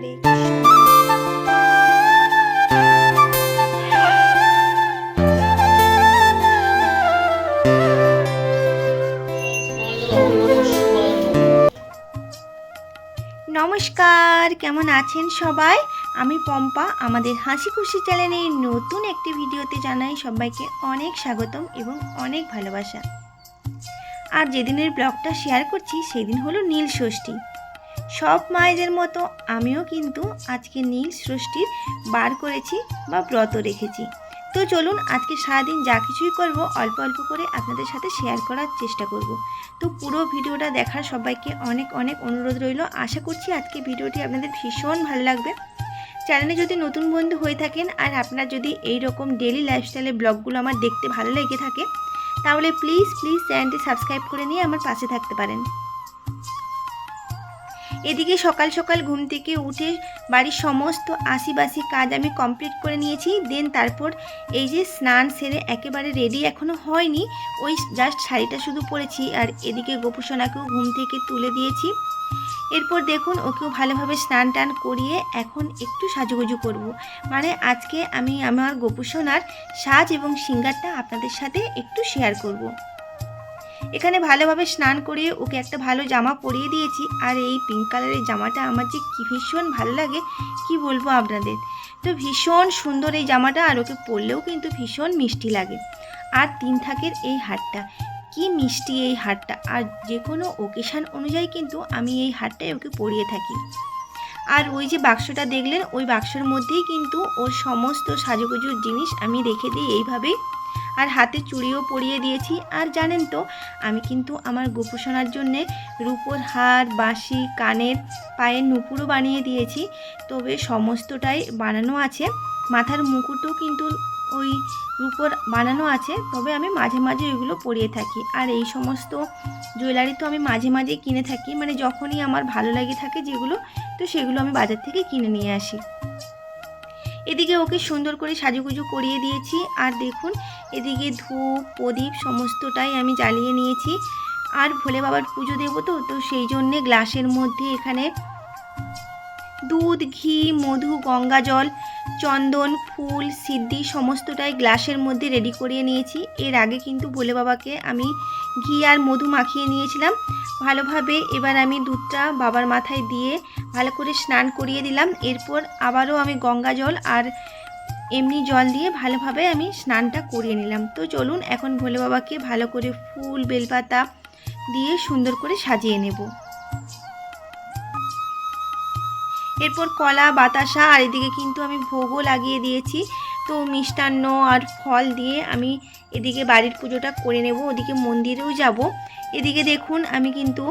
হরে কৃষ্ণ। নমস্কার, কেমন আছেন সবাই? আমি পম্পা। আমাদের হাসি খুশি চ্যানেলের নতুন একটি ভিডিওতে জানাই সবাইকে অনেক স্বাগতম এবং অনেক ভালোবাসা। আর যেদিনের ব্লগটা শেয়ার করছি সেদিন হলো নীল ষষ্ঠী। সব মায়েদের মতো আমিও কিন্তু আজকে নীল ষষ্ঠীর বার করেছি বা ব্রত রেখেছি। তো চলুন আজকে সারাদিন যা কিছুই করব অল্প অল্প করে আপনাদের সাথে শেয়ার করার চেষ্টা করব। তো পুরো ভিডিওটা দেখার সবাইকে অনেক অনেক অনুরোধ রইল। আশা করছি আজকে ভিডিওটি আপনাদের ভীষণ ভালো লাগবে। চ্যানেলে যদি নতুন বন্ধু হয়ে থাকেন আর আপনার যদি এই রকম ডেইলি লাইফস্টাইলের ব্লগগুলো আমার দেখতে ভালো লেগে থাকে তাহলে প্লিজ চ্যানেলটি সাবস্ক্রাইব করে নিয়ে আমার পাশে থাকতে পারেন। এদিকে সকাল সকাল ঘুম থেকে উঠে বাড়ির সমস্ত আশিবাসি কাজ আমি কমপ্লিট করে নিয়েছি। দেন তারপর এই যে স্নান সেরে একেবারে রেডি এখনও হয়নি, ওই জাস্ট শাড়িটা শুধু পরেছি। আর এদিকে গোপুসোনাকেও ঘুম থেকে তুলে দিয়েছি। এরপর দেখুন ওকেও ভালোভাবে স্নান টান করিয়ে এখন একটু সাজুগুজু করব। মানে আজকে আমি আমার গোপুসোনার সাজ এবং সিঙ্গারটা আপনাদের সাথে একটু শেয়ার করব। এখানে ভালোভাবে স্নান করিয়ে ওকে একটা ভালো জামা পরিয়ে দিয়েছি। আর এই পিঙ্ক কালারের জামাটা আমার যে কি ভীষণ ভালো লাগে কি বলবো আপনাদের। তো ভীষণ সুন্দর এই জামাটা, আর ওকে পরলেও কিন্তু ভীষণ মিষ্টি লাগে। আর 3 থাকের এই হারটা কি মিষ্টি এই হারটা, আর যে কোনো ওকেশান অনুযায়ী কিন্তু আমি এই হারটাই ওকে পরিয়ে থাকি। আর ওই যে বাক্সটা দেখলেন ওই বাক্সের মধ্যেই কিন্তু ওর সমস্ত সাজুগুজুর জিনিস আমি রেখে দিই এইভাবেই। আর হাতে চুড়িও পরিয়ে দিয়েছি। আর জানেন তো আমি কিন্তু আমার গোপুসোনার জন্যে রূপোর হার, বাঁশি, কানের, পায়ের নুপুরও বানিয়ে দিয়েছি। তবে সমস্তটাই বানানো আছে, মাথার মুকুটও কিন্তু ওই রূপোর বানানো আছে। তবে আমি মাঝে মাঝে ওইগুলো পরিয়ে থাকি। আর এই সমস্ত জুয়েলারি তো আমি মাঝে মাঝে কিনে থাকি, মানে যখনই আমার ভালো লাগে থাকে যেগুলো, তো সেগুলো আমি বাজার থেকে কিনে নিয়ে আসি। এদিকে ওকে সুন্দর করে সাজুগুজু করিয়ে দিয়েছি। আর দেখুন এদিকে ধূপ প্রদীপ সমস্তটাই আমি জ্বালিয়ে নিয়েছি। আর ভোলে বাবার পুজো দেবো তো সেই জন্যে গ্লাসের মধ্যে এখানে দুধ, ঘি, মধু, গঙ্গা জল, চন্দন, ফুল, সিদ্ধি সমস্তটাই গ্লাসের মধ্যে রেডি করিয়ে নিয়েছি। এর আগে কিন্তু ভোলে বাবাকে আমি ঘি আর মধু মাখিয়ে নিয়েছিলাম ভালোভাবে। এবার আমি দুধটা বাবার মাথায় দিয়ে ভালো করে স্নান করিয়ে দিলাম। এরপর আবারও আমি গঙ্গা জল আর এমনি জল দিয়ে ভালোভাবে আমি স্নানটা করিয়ে নিলাম। তো চলুন এখন ভোলে বাবাকে ভালো করে ফুল বেলপাতা দিয়ে সুন্দর করে সাজিয়ে নেব। এরপর কলা, বাতাসা আর এদিকে কিন্তু আমি ভোগও লাগিয়ে দিয়েছি। তো মিষ্টান্ন আর ফল দিয়ে আমি এদিকে বাড়ির পুজোটা করে নেব, ওদিকে মন্দিরেও যাব। এদিকে দেখুন আমি কিন্তু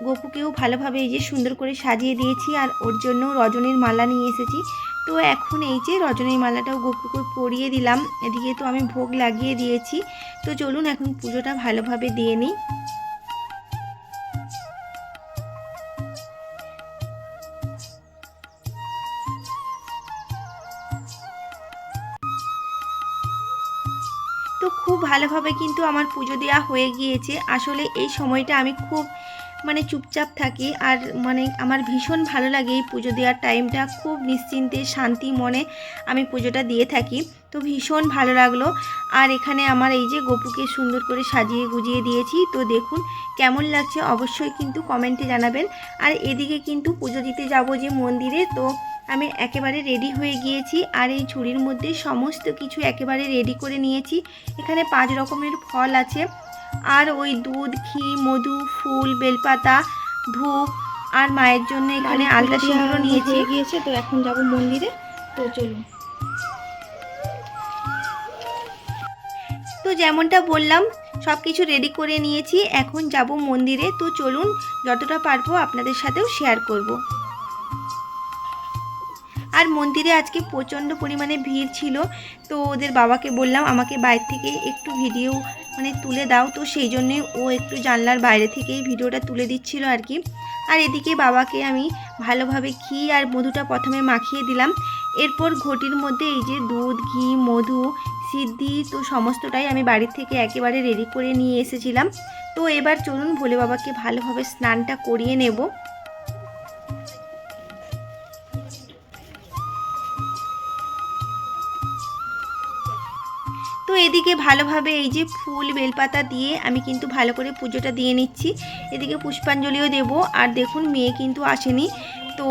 গপুকেও ভালোভাবে এই যে সুন্দর করে সাজিয়ে দিয়েছি। আর ওর জন্য রজনীর মালা নিয়ে এসেছি। তো এখন এই যে রজনীর মালাটাও গপুকে পরিয়ে দিলাম। এদিকে তো আমি ভোগ লাগিয়ে দিয়েছি। তো চলুন এখন পুজোটা ভালোভাবে দিয়ে নিই। তো খুব ভালোভাবে কিন্তু আমার পুজো দেওয়া হয়ে গিয়েছে। আসলে এই সময়টা আমি খুব চুপচাপ থাকি। আর আমার ভীষণ ভালো লাগে এই পুজো দেওয়ার টাইমটা। খুব নিশ্চিন্তে শান্তি মনে আমি পুজোটা দিয়ে থাকি। তো ভীষণ ভালো লাগলো। আর এখানে আমার এই যে গপুকে সুন্দর করে সাজিয়ে গুজিয়ে দিয়েছি। তো দেখুন কেমন লাগছে অবশ্যই কিন্তু কমেন্টে জানাবেন। আর এদিকে কিন্তু পুজো দিতে যাব যে মন্দিরে, তো আমি একেবারে রেডি হয়ে গিয়েছি। আর এই ঝুড়ির মধ্যে সমস্ত কিছু একেবারে রেডি করে নিয়েছি। এখানে 5 রকমের ফল আছে। আর ওই দুধ, ঘি, মধু, ফুল, বেলপাতা, ধূপ আর মায়ের জন্য এখানে আলতা সিঁদুরও নিয়েছি। গিয়েছে তো এখন যাব মন্দিরে। তো চলুন। তো যেমনটা বললাম সব কিছু রেডি করে নিয়েছি, এখন যাব মন্দিরে। তো চলুন যতটা পারবো আপনাদের সাথেও শেয়ার করব। আর মন্দিরে আজকে প্রচণ্ড পরিমাণে ভিড় ছিল। তো ওদের বাবাকে বললাম আমাকে বাইরে থেকে একটু ভিডিও তুলে দাও। তো সেই জন্যে ও একটু জানলার বাইরে থেকেই ভিডিওটা তুলে দিচ্ছিল আর কি। আর এদিকে বাবাকে আমি ভালোভাবে ঘি আর মধুটা প্রথমে মাখিয়ে দিলাম। এরপর ঘটির মধ্যে এই যে দুধ, ঘি, মধু, সিদ্ধি তো সমস্তটাই আমি বাড়ির থেকে একেবারে রেডি করে নিয়ে এসেছিলাম। তো এবার চলুন ভোলে বাবাকে ভালোভাবে স্নানটা করিয়ে নেব। এদিকে ভালোভাবে এই যে ফুল বেলপাতা দিয়ে আমি কিন্তু ভালো করে পুজোটা দিয়ে নিচ্ছি। এদিকে পুষ্পাঞ্জলিও দেব। আর দেখুন মেয়ে কিন্তু আসেনি, তো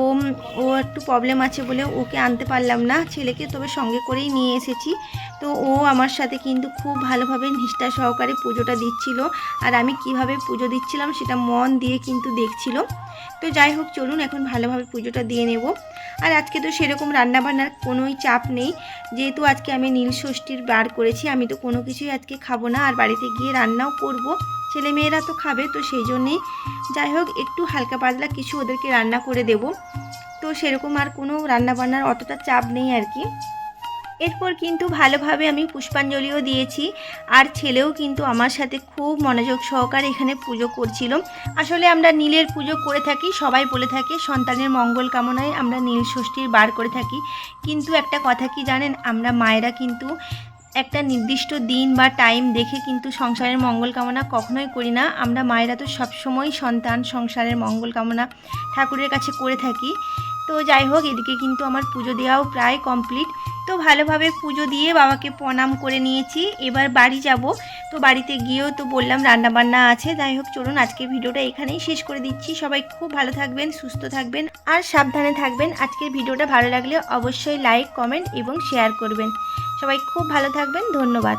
ও একটু প্রবলেম আছে বলে ওকে আনতে পারলাম না, ছেলেকে তবে সঙ্গে করেই নিয়ে এসেছি। তো ও আমার সাথে কিন্তু খুব ভালোভাবে নিষ্ঠা সহকারে পুজোটা দিচ্ছিল, আর আমি কিভাবে পুজো দিচ্ছিলাম সেটা মন দিয়ে কিন্তু দেখছিল। তো যাই হোক, চলুন এখন ভালোভাবে পুজোটা দিয়ে নেব। আর আজকে তো সেরকম রান্নাবান্নার কোনোই চাপ নেই, যেহেতু আজকে আমি নীলষষ্ঠীর বার করেছি, আমি তো কোনো কিছুই আজকে খাবো না, আর বাড়িতে গিয়ে রান্নাও করব, ছেলেমেয়েরা তো খাবে, তো সেই জন্যেই যাই হোক একটু হালকা পাতলা কিছু ওদেরকে রান্না করে দেব। তো সেরকম আর কোনো রান্নাবান্নার অতটা চাপ নেই আর কি। এরপর কিন্তু ভালোভাবে আমি পুষ্পাঞ্জলিও দিয়েছি, আর ছেলেও কিন্তু আমার সাথে খুব মনোযোগ সহকারে এখানে পুজো করছিল। আসলে আমরা নীলের পুজো করে থাকি, সবাই বলে থাকে সন্তানের মঙ্গল কামনায় আমরা নীল ষষ্ঠীর বার করে থাকি, কিন্তু একটা কথা কি জানেন, আমরা মায়েরা কিন্তু একটা নির্দিষ্ট দিন বা টাইম দেখে কিন্তু সংসারের মঙ্গল কামনা কখনোই করি না। আমরা মায়েরা তো সবসময় সন্তান সংসারের মঙ্গল কামনা ঠাকুরের কাছে করে থাকি। তো যাই হোক, এদিকে কিন্তু আমার পুজো দেওয়াও প্রায় কমপ্লিট। তো ভালোভাবে পুজো দিয়ে বাবাকে প্রণাম করে নিয়েছি, এবার বাড়ি যাব। তো বাড়িতে গিয়েও তো বললাম রান্নাবান্না আছে। যাই হোক, চলুন আজকের ভিডিওটা এখানেই শেষ করে দিচ্ছি। সবাই খুব ভালো থাকবেন, সুস্থ থাকবেন আর সাবধানে থাকবেন। আজকের ভিডিওটা ভালো লাগলে অবশ্যই লাইক, কমেন্ট এবং শেয়ার করবেন। সবাই খুব ভালো থাকবেন, ধন্যবাদ।